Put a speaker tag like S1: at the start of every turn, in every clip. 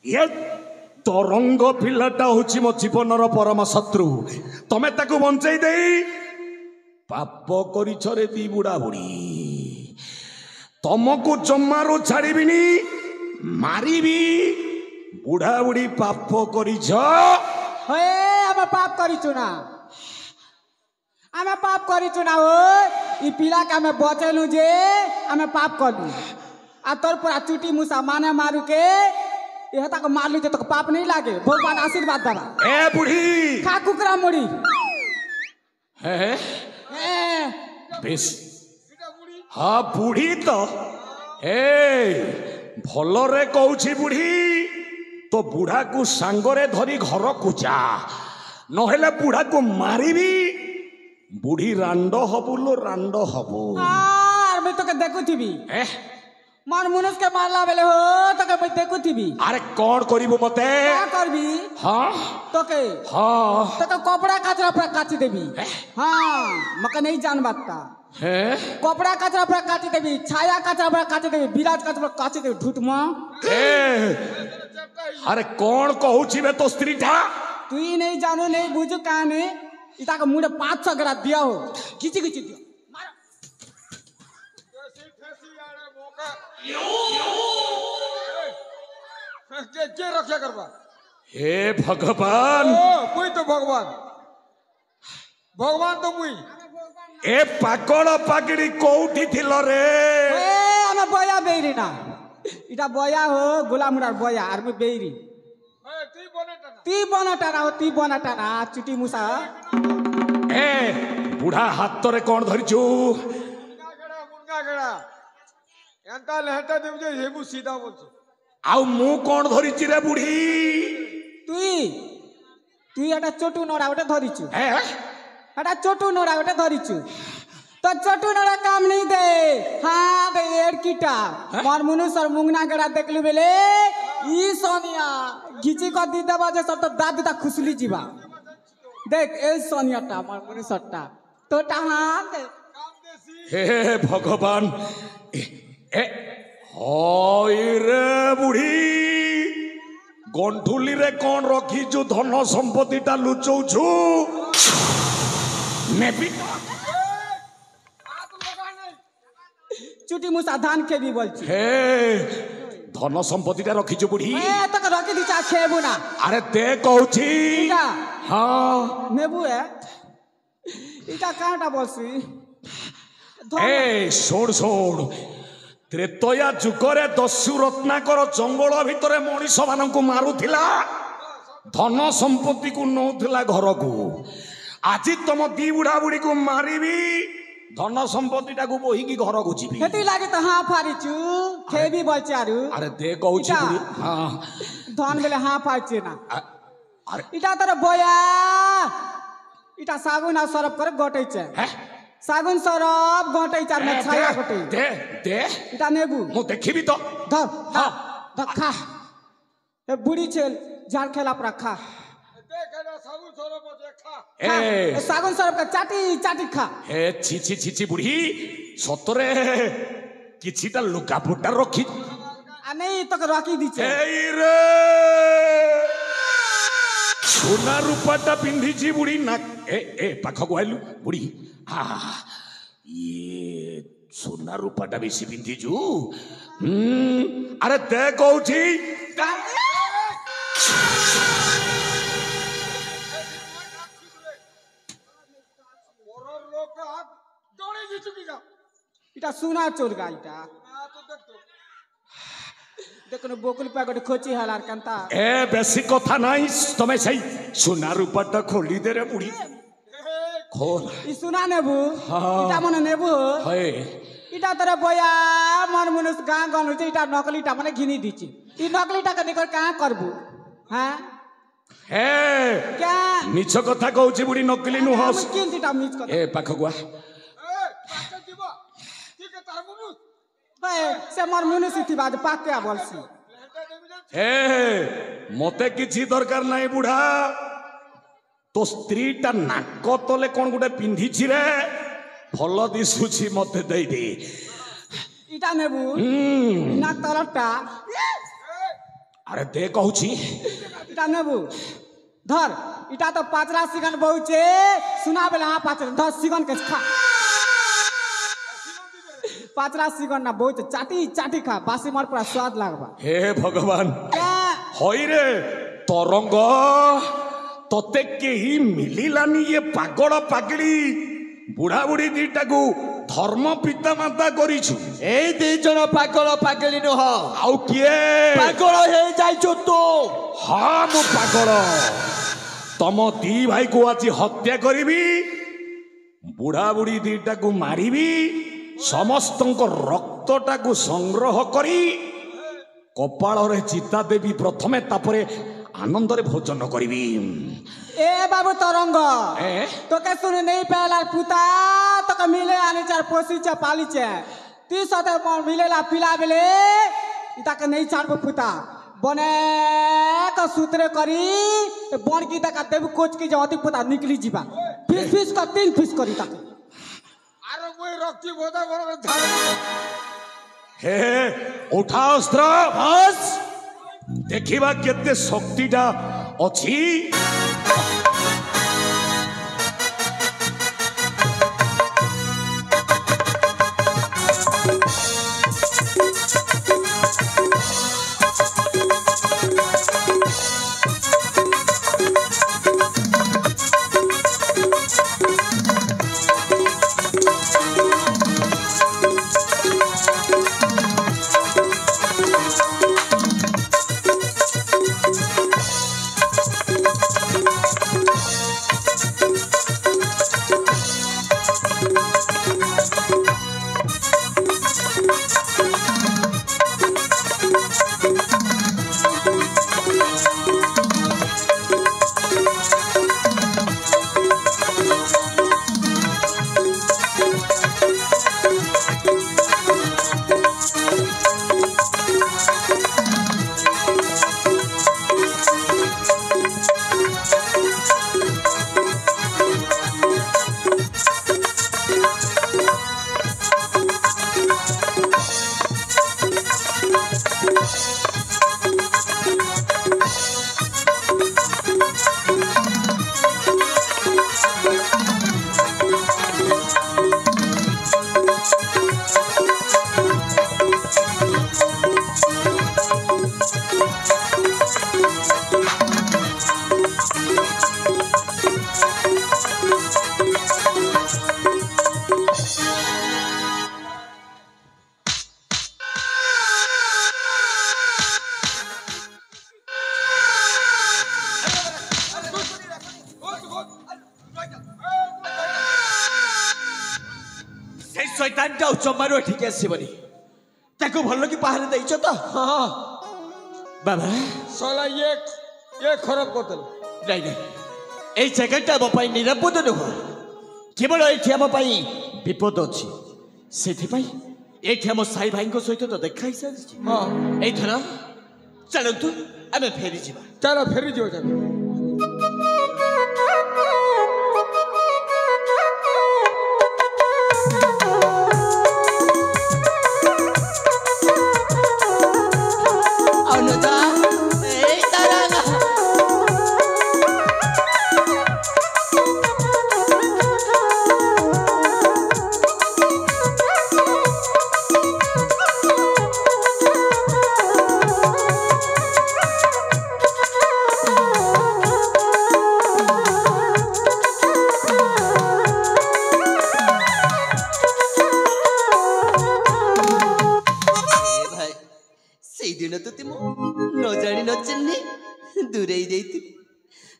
S1: ये तरंग पिलाटा हूँ मो जीवन परम शत्रु तमे ताकू बंचाई दे पाप करे दी बुढ़ा बुढ़ी तुमको जमारू छाड़बीनी मारिबी बुढ़ा बुढ़ी पाप करिछ
S2: आमे पाप करिछु ना आमे पाप करिछु ना हो ई पिला के आमे बचेलु जे आमे पाप करलु आ तोर पूरा चुटी मुसा माने मारू के यह तक मारलु जे तक पाप नहीं लागे भगवान आशीर्वाद दबा
S1: ए बुढ़ी
S2: खा कुकरा मुड़ी
S1: है बेस हाँ बुढ़ी तो भलरे कहूची बुढ़ी तो बुढ़ा को सांगरे धरी घर को जा नहेले बुढ़ा को मारिबी बुढ़ी रांड हबु लो रांड हबु
S2: मैं तो देखुथी मन मुनुष के मारला बेले हो तो मैं देखुथी
S1: अरे कौन करिबो मते
S2: क्या करबी
S1: हाँ
S2: तो के
S1: हाँ
S2: तो कपड़ा कचरा पर काटी देबी हाँ मके नहीं जान बात
S1: है
S2: कपड़ा कचरा पर काटी देबी छाया कचरा पर काटी देबी बिराज कचरा पर काटी देबी झूठ में
S1: अरे कौन कहूची बे तो स्त्री था
S2: तू ही नहीं जानो नहीं बुझो काने इता का मुंडे 500 ग्रा दिया हो खींची खींची दिया
S3: के रक्षा करबा
S1: हे भगवान
S3: कोई तो भगवान भगवान तो मुई
S1: ए पाकड़ पाकड़ी कोउठी थिलो रे
S2: आमे बया बेरी ना इटा बया हो गुलामुडार बया आर में बेरी ती बनटाना हो ती बनटाना चुटी मुसा
S1: ए बुढ़ा हाथ रे कोन धरिछु
S3: मुनगा गेड़ा एंता लेहटा देब जे हेबु सीधा बोलछ
S1: आउ मु कोन धरिछि रे बुढ़ी
S2: तुई एटा चोटू नोड़ा ओटे धरिछु
S1: ए
S2: एटा चोटू नोड़ा ओटे धरिछु तो चोटू नोड़ा काम नहीं दे हाँ बे एड़कीटा मोर मुनुष और मुंगना गेड़ा देखलु बेले ई सोनिया घिची को दी देबा जे सब तो दादी ता खुसली जीवा देख ए सोनियाटा मोर मुनुषटा तोटा हां दे
S1: हे भगवान ए होई रे बुढ़ी गंठुली रे कौन रखी जो धन संपत्ति टा लुचौ छु नेबी
S2: चुटी मुसा धान के भी बोल
S1: हे धन संपत्ति टा रखी जो बुढ़ी
S2: ए तक रखी दी चा खेबु ना
S1: अरे दे कहूची
S2: इटा
S1: हाँ
S2: नेबु है इटा काटा बोलसी
S1: ए सोड़ सोड़ त्रेतया जुगरे दस्यु रत्नाकर जंगल भितर मनीष मान मारुला धन संपत्ति को नौला घर को आज तुम दी बुढ़ा बुढ़ी को मारिबी धन संपत्ति टा को बोहिकी घर को जीवी
S2: हेती लागे तो हाँ फारिचु खेबी बचारू
S1: अरे दे कहूची बुढ़ी हाँ
S2: धन बेले हाँ फारिचे ना
S1: अरे
S2: इटा तर बया इटा सागुन आ सरप करे गटै छ सागुन सरप गटै चार में छाया गटै
S1: दे दे
S2: इटा नेबु
S1: मु देखिबी तो
S2: धर हाँ खा ए बुढ़ी छेल झाड़ खेला पर खा
S3: देखना साबुन सरप से खा
S1: ए
S2: सागुन सरप का चाटी चाटी खा
S1: ए छी छी छी छी बुढ़ी सतरे किछिटा लुका फुटा रखी
S2: आ नहीं तो रखी दी छे
S1: ए रे सोना रूपाटा पिंधी बुढ़ी ना ए पाख को आइलु बुढ़ी ये सोना रूपाटा बेसी पिंधी अरे दे कहूची
S2: इटा सुना चोर गा इटा देखो बोकुल पैकेट खोची हलार कंता
S1: ए बेसी कथा नहीं तमे सही सोना रूपाटा खोली दे रे बुढ़ी खोल
S2: ई सुना नेबु इटा मन नेबु
S1: हे
S2: इटा तरे बया मन मनुष्य गां गन होइते इटा नकलीटा माने घिनी दिछि ई नकलीटा के निकर का करबु हां
S1: हे
S2: क्या
S1: मिछ कथा कहूची बुढ़ी नकली नु हस
S2: किंतिटा मिछ कथा
S1: ए पाख गुआ
S2: से मोर मनुष्य थी बात पाके बोलसी
S1: हे मते किछि दरकार नाही बुढ़ा तो स्त्रीटा नाक तले कौन गोटे पिंधी रे भल दिशुची मते दे दे
S2: इटा नेबु नाक तलटा
S1: अरे दे कहूची
S2: इटा नेबू धर इटा तो पाचरा सिगन बहुचे सुना बेला हाँ पाचरा धर सिगन के खा पाचरा सिगन ना बहुत चाटी चाटी खा बासी मार पूरा स्वाद लागबा
S1: हे भगवान हई रे तरंग तते केही मिलिलानी ये पागड़ पागड़ी बुढ़ा बुढ़ी दीटा को धर्म पिता माता करिछु
S4: ए दी जण पागल पागली नुह
S1: आउ किए
S4: पागल हे जाइछु तो
S1: हाँ मु पागल तम दी भाई को आज हत्या करिबी बुढ़ा बुढ़ी दीटा को मारिबी समस्त रक्तटा को संग्रह करी कपाल रे चिता देवी प्रथमे तापरे आनंद रे भोजन करिबी
S2: ए बाबू तरंग तो के सुने नहीं पहला पुता तो के मिले आने चार पोसी चे पाली चे ती सते मिलेला पिला बेले इता के नहीं चार पुता बने का सूत्र करी बन की तक देव कोच की जवती पुता निकली जीवा फिस फिस का 3 फिस करी तक
S3: आरो कोई रक्ति बोदा बड़ झाड़
S1: हे उठा अस्त्र बस देखिबा केते शक्तिटा अछि
S4: शैतानटा जमारो ठीक आसबनी ताको भल कि पहाड़ देइछ तो हां बाबा
S3: साला ये खराब करतल
S4: नहीं नहीं এই জায়গাটা ଆମ ପାଇଁ ନିରାପଦ ନୁହଁ କେବଳ ଏଠି ଆମ ପାଇଁ ବିପଦ ଅଛି ସେଥିପାଇଁ ଏଠି ଆମ ସାଇ ଭାଇଙ୍କ ସହିତ ତ ଦେଖା ହେଇସାରିଛି
S3: ହଁ
S4: ଏଇଥର ଚାଲନ୍ତୁ ଆମେ ଫେରି ଯିବା
S3: चलो फेरी जो चलो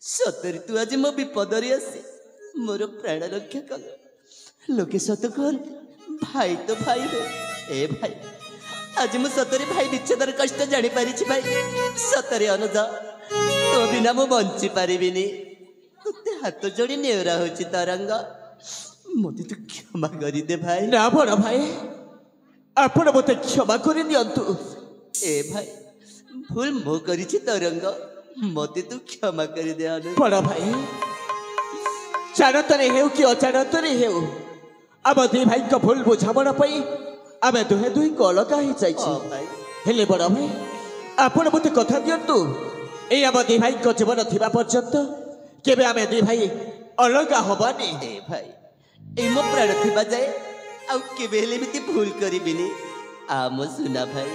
S4: सतरी तू आज मो विपदरी आसी मोर प्राण रक्षा कल लोके सत कहते भाई तो भाई हो ए भाई आज मु सतरी भाई विच्छेदर कष्ट जानी पारी भाई सतरी अनुज तो बिना मु बंची पारिबिनी तुते हाथ जोड़ी नेवरा होची तरंग मते तू क्षमा करी दे भाई ना बड़ भाई आपण मते क्षमा करी दियंतु ए भाई भूल मो करिछि तरंग मते तू क्षमा कर दे बड़ा भाई जानतरे हेउ कि अचानतरे हेउ अब दे भाई का भूल बुझामण पई आमे दुहे दुई कलका ही जाइछि हेले बड़ा भाई आपण मते कथा दियंतु ए आम दी भाई को जीवन थिबा पर्यंत केबे आमे दी भाई अलगा हबानी ए भाई ए मो प्राण थिबा जाए आ केबे हेले मिति भूल करिबिनी आम सुना भाई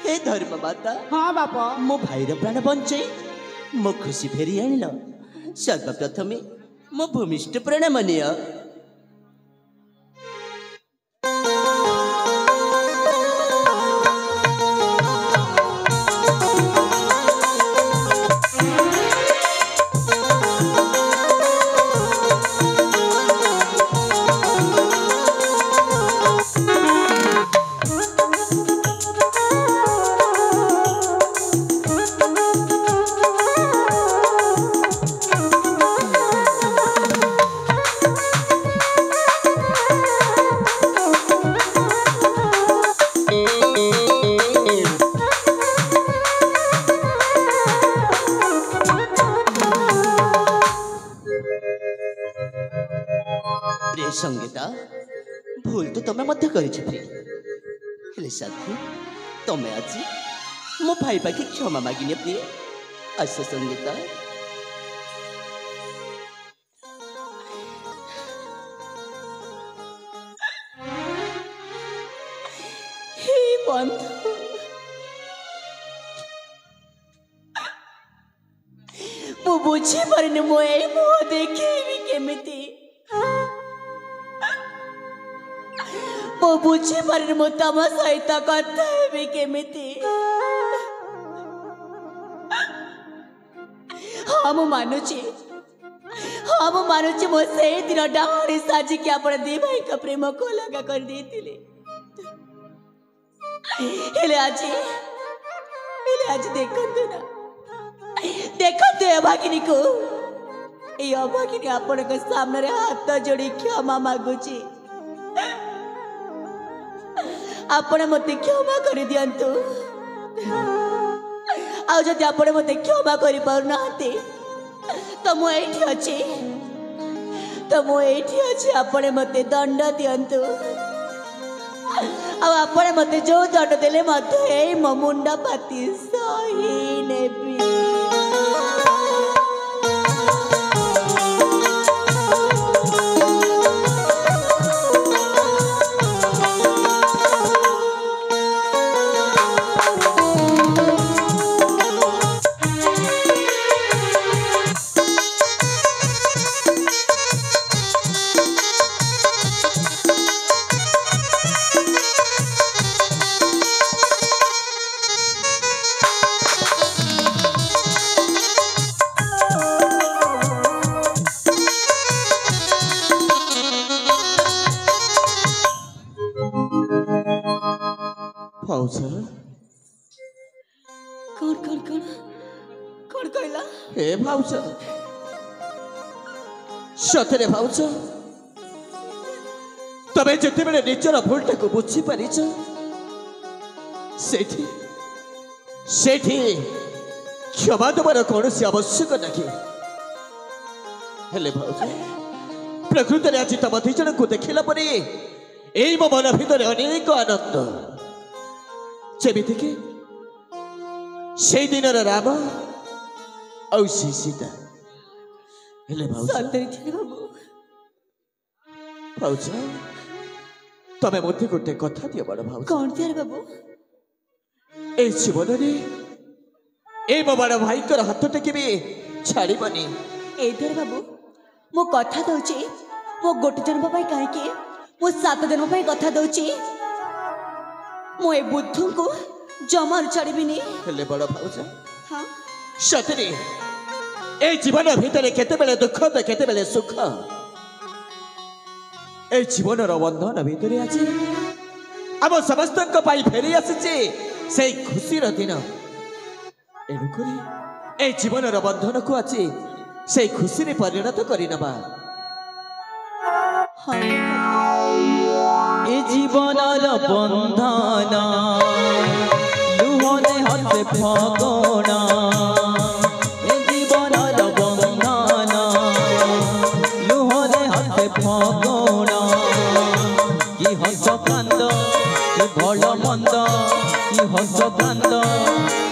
S4: हे धर्म माता
S2: हाँ बापा
S4: मो भाईर प्राण बंचे मो खुशी फेरी आनिल सर्वप्रथमे मो भूमिष्ठ प्रणाम निय संगीता भूल तो तमें मध्य करी साथी तमें आज मो भाई पाखे क्षमा मागिने प्रिय आस संगीता हे बंधु मो बुझी पारे मो ए मुह देखी केमिति मो बुझी पारे मो तम सहित कथा हेबी केमिति हाँ मु मानुची मो से दिन डाहरी साजी के आपण दी भाई का प्रेम को लगा कर देतिले हेले आज देखंतु ना देखंतु अभागिनी को ए अभागिनी आपण के सामने रे हाथ जोड़ी क्षमा मागुची आपण मते क्षमा कर दियंतु आ जदि आपण मते क्षमा करि पार नाते तो मु एठी अछि आपण मते दंड दियंतु आ आपण मते जो दंड देले मते ए मो मुंडा पाती सही नेबी कौन कहला हे भाउज सतरे भाउज तबे जते बेले निजर भूलटा को बुझी परिछ सेठी क्षमा देवार कौन से आवश्यक नहीं हेले भाउज प्रकृति आज तुम दी जन को देखला परे एई मो मन भितर अनेक आनंद जेमितिके से दिन राम और सीता हेले भाउज तमें मते गोटे कथा दियो बड़ भाउज
S2: कौन दिया रे बाबू
S4: ए जीवन रे ए मो बड़ भाई कर हाथ टेके छाड़बनी
S2: ए धर बाबू मो कथा दउची मो गोटे जन्म पाई काहे के मो 7 जन्म पाई कथा दउची मो ए बुद्धू को जमार छाड़बिनी
S4: हेले बड़ भाउज
S2: हां
S4: सतरे ए जीवन भितर केतेबेले दुख तो केतेबेले सुख ए जीवन बंधन भितर आज आम समस्त फेरी आसी से खुशी दिन एणुक ए जीवन बंधन को आज से खुशी परिणत करनबा ए जीवन बंधन लुहरे हसे फगोना ए जीवन बंधन लुहरे हसे फगोना कि हस कांद कि भल मंद कि हस कांद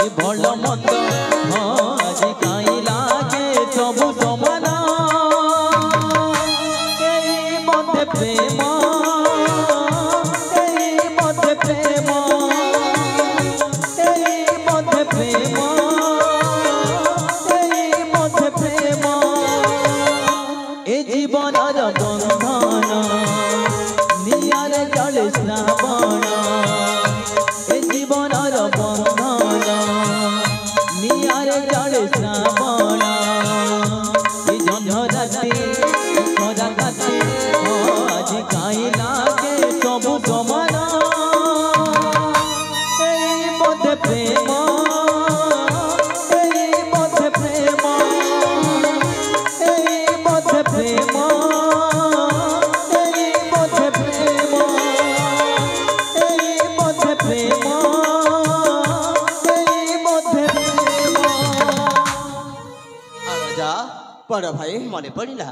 S4: कि भल मंद आज काई लागे सबु समान प्रेम मध्य प्रेम मध्य प्रेम मध्य प्रेम ए जीवन बंधन नियार जल श्रावण ए जीवन बंधन नियार जल श्रावण ए जन्म राति खरा काटे आज काई लागे सबु समान मध्य प्रेम मध्य प्रेम मध्य प्रेम मध्य प्रेम मध्य प्रेम मध्य प्रेम राजा बड़ भाई मने पड़िला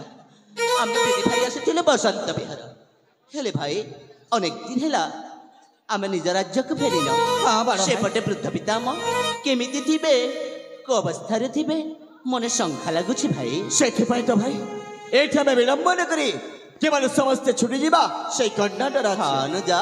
S4: आम दीदी भाई आसी बसंत विहार हेले भाई अनेक दिन है आम निज राज्य को फेरिल सेपटे वृद्ध पिता केमिति थिबे को अवस्था रे थिबे मने शंका लगुछि भाई सेथि पई तो भाई एठी आम विलंब न करी केवल समस्त छुटी जीवा से कर्णाटक जा